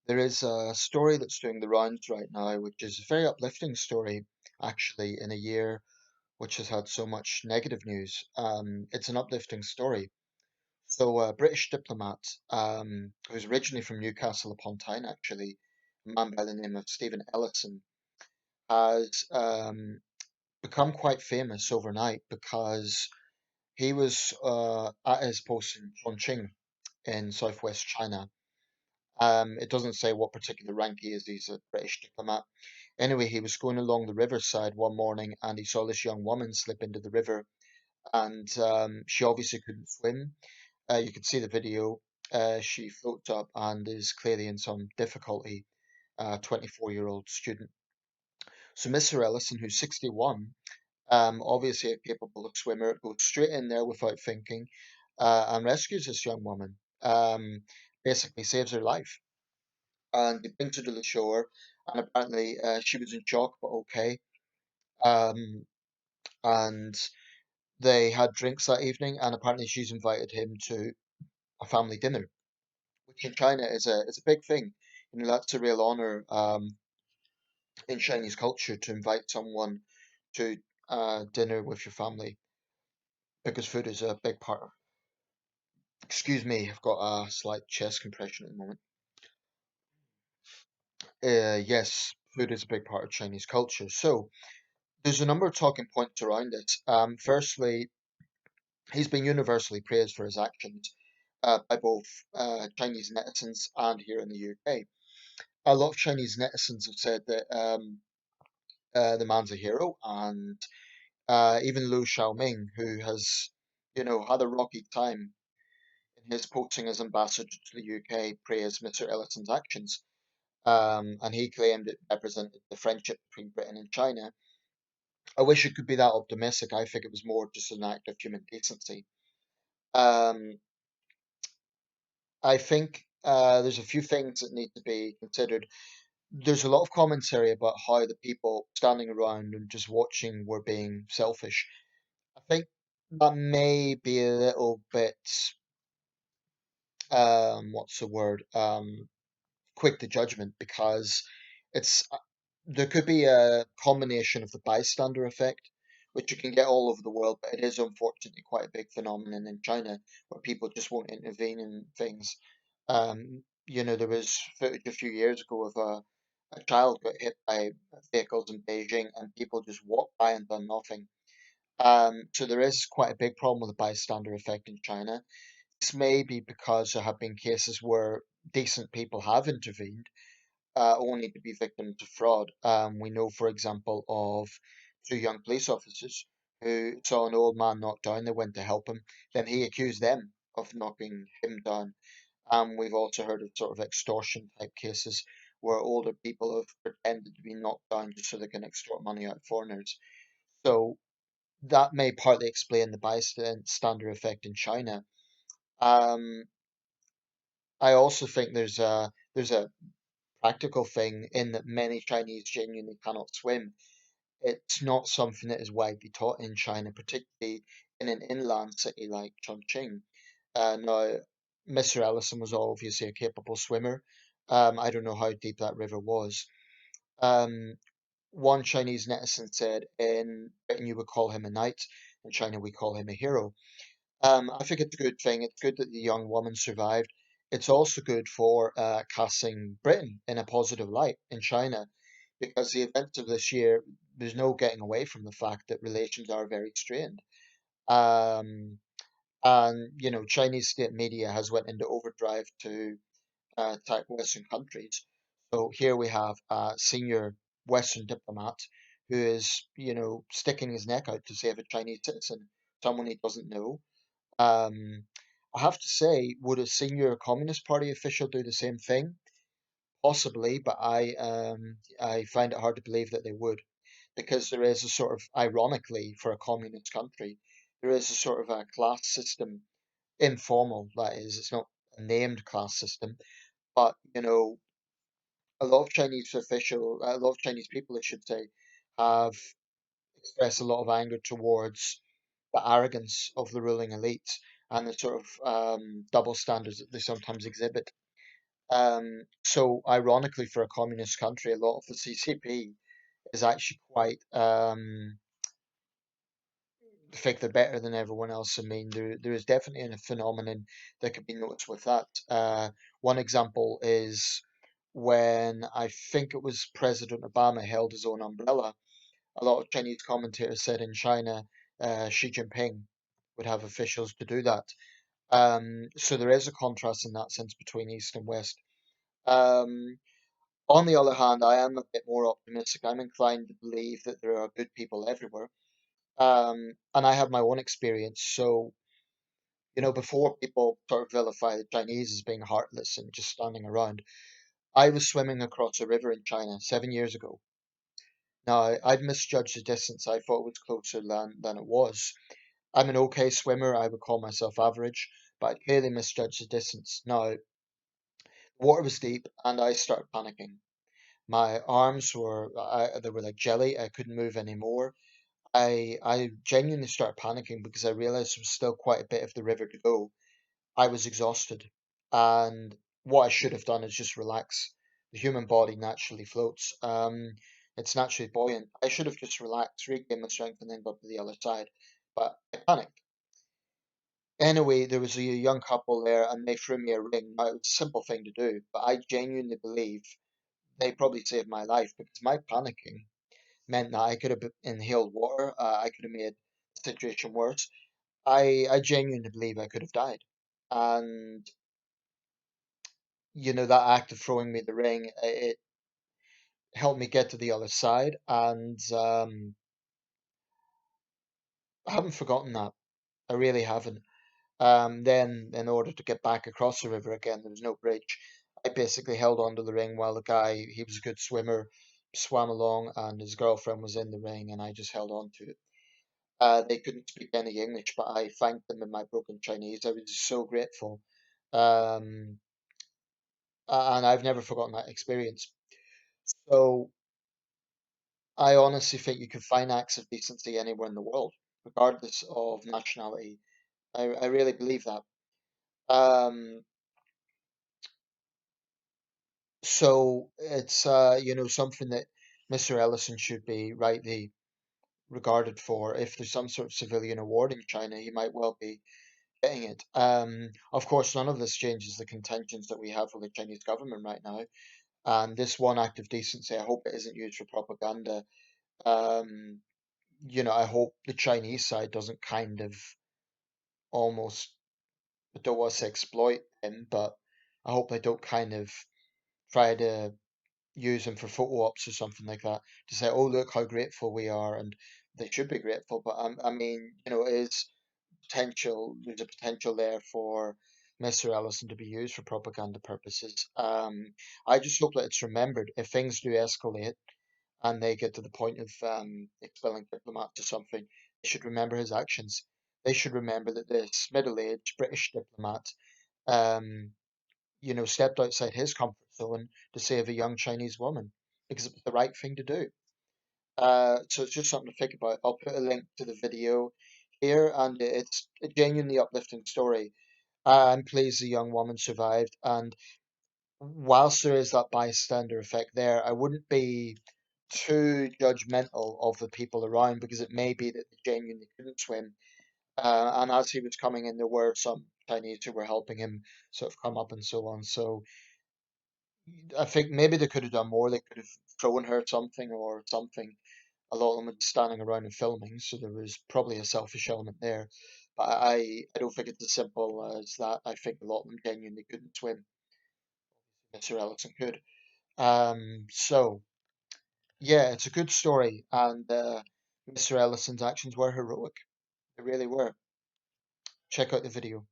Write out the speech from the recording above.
There is a story that's doing the rounds right now, which is a very uplifting story, actually, in a year which has had so much negative news. It's an uplifting story. So, a British diplomat, who's originally from Newcastle upon Tyne, actually, a man by the name of Stephen Ellison, has become quite famous overnight because he was at his post in Chongqing in southwest China. It doesn't say what particular rank he is. He's a British diplomat. Anyway, he was going along the riverside one morning and he saw this young woman slip into the river, and she obviously couldn't swim. You can see the video. She floats up and is clearly in some difficulty. 24-year-old student. So Mr. Ellison, who's 61, obviously a capable swimmer, goes straight in there without thinking, and rescues this young woman. Basically saves her life, and he brings her to the shore. And apparently, she was in shock, but okay. Um, and they had drinks that evening, and apparently she's invited him to a family dinner, which in China is a big thing. You know, that's a real honor in Chinese culture to invite someone to dinner with your family because food is a big part of. Excuse me, I've got a slight chest compression at the moment. Yes, food is a big part of Chinese culture. So there's a number of talking points around it. Firstly, he's been universally praised for his actions by both Chinese netizens and here in the UK. A lot of Chinese netizens have said that the man's a hero, and even Liu Xiaoming, who has, had a rocky time in his posting as ambassador to the UK, praised Mr. Ellison's actions. And he claimed it represented the friendship between Britain and China. I wish it could be that optimistic. I think it was more just an act of human decency. Um, I think there's a few things that need to be considered. There's a lot of commentary about how the people standing around and just watching were being selfish. I think that may be a little bit, what's the word? Quick to judgment because it's there could be a combination of the bystander effect, which you can get all over the world, but it is unfortunately quite a big phenomenon in China where people just won't intervene in things. There was footage a few years ago of a child got hit by vehicles in Beijing and people just walked by and done nothing. So there is quite a big problem with the bystander effect in China. This may be because there have been cases where decent people have intervened only to be victims to fraud. We know, for example, of two young police officers who saw an old man knocked down. They went to help him. Then he accused them of knocking him down. We've also heard of sort of extortion type cases where older people have pretended to be knocked down just so they can extort money out of foreigners. So that may partly explain the bystander effect in China. Um, I also think there's a practical thing in that many Chinese genuinely cannot swim. It's not something that is widely taught in China, particularly in an inland city like Chongqing. Now, Mr. Ellison was obviously a capable swimmer. I don't know how deep that river was. Um, One Chinese netizen said, in Britain you would call him a knight, in China we call him a hero. I think it's a good thing. It's good that the young woman survived. It's also good for casting Britain in a positive light in China because the events of this year, there's no getting away from the fact that relations are very strained. Um, and, Chinese state media has went into overdrive to attack Western countries. So here we have a senior Western diplomat who is, sticking his neck out to save a Chinese citizen, someone he doesn't know. um, I have to say, would a senior Communist Party official do the same thing? Possibly, but I find it hard to believe that they would, because there is a sort of, ironically, for a communist country, there is a sort of a class system, informal, that is, it's not a named class system, but a lot of Chinese people, I should say, have expressed a lot of anger towards the arrogance of the ruling elite and the sort of double standards that they sometimes exhibit. So ironically, for a communist country, a lot of the CCP is actually quite think they're better than everyone else. I mean, there is definitely a phenomenon that could be noticed with that. One example is when I think it was President Obama held his own umbrella. A lot of Chinese commentators said in China, Xi Jinping would have officials to do that. So there is a contrast in that sense between East and West. Um, on the other hand, I am a bit more optimistic. I'm inclined to believe that there are good people everywhere. And I have my own experience. So, before people sort of vilify the Chinese as being heartless and just standing around, I was swimming across a river in China 7 years ago. Now, I'd misjudged the distance. I thought it was closer than it was. I'm an okay swimmer. I would call myself average, but I clearly misjudged the distance. Now, the water was deep and I started panicking. My arms they were like jelly. I couldn't move anymore. I genuinely started panicking because I realized there was still quite a bit of the river to go. I was exhausted, and what I should have done is just relax. The human body naturally floats. It's naturally buoyant. I should have just relaxed, regained my strength, and then got to the other side. But I panicked. Anyway, there was a young couple there, and they threw me a ring. Now, it was a simple thing to do, but I genuinely believe they probably saved my life because my panicking meant that I could have inhaled water. I could have made the situation worse. I genuinely believe I could have died. And, that act of throwing me the ring, it helped me get to the other side. And I haven't forgotten that. I really haven't. Then, in order to get back across the river again, there was no bridge. I basically held onto the ring while the guy, he was a good swimmer, swam along, and his girlfriend was in the ring, and I just held on to it. They couldn't speak any English, but I thanked them in my broken Chinese. I was so grateful. Um, and I've never forgotten that experience. So I honestly think you can find acts of decency anywhere in the world, regardless of nationality. I really believe that. Um, so it's something that Mr. Ellison should be rightly regarded for. If there's some sort of civilian award in China, he might well be getting it. Of course, none of this changes the contentions that we have with the Chinese government right now. And this one act of decency, I hope it isn't used for propaganda. Um, I hope the Chinese side doesn't kind of almost, I don't want to say exploit him, but I hope they don't kind of try to use him for photo ops or something like that to say, oh, look how grateful we are. And they should be grateful. But I mean, there's a potential there for Mr. Ellison to be used for propaganda purposes. I just hope that it's remembered if things do escalate and they get to the point of expelling diplomats or something, they should remember his actions. They should remember that this middle-aged British diplomat, um, stepped outside his comfort zone to save a young Chinese woman because it was the right thing to do. So it's just something to think about. I'll put a link to the video here, and it's a genuinely uplifting story. I'm pleased the young woman survived, and whilst there is that bystander effect there, I wouldn't be too judgmental of the people around because it may be that they genuinely couldn't swim. And as he was coming in, there were some Chinese who were helping him sort of come up and so on. So I think maybe they could have done more. They could have thrown her something or something. A lot of them were just standing around and filming, so there was probably a selfish element there. But I don't think it's as simple as that. I think a lot of them genuinely couldn't swim. Mr. Ellison could. So yeah, it's a good story, and Mr. Ellison's actions were heroic. They really were. Check out the video.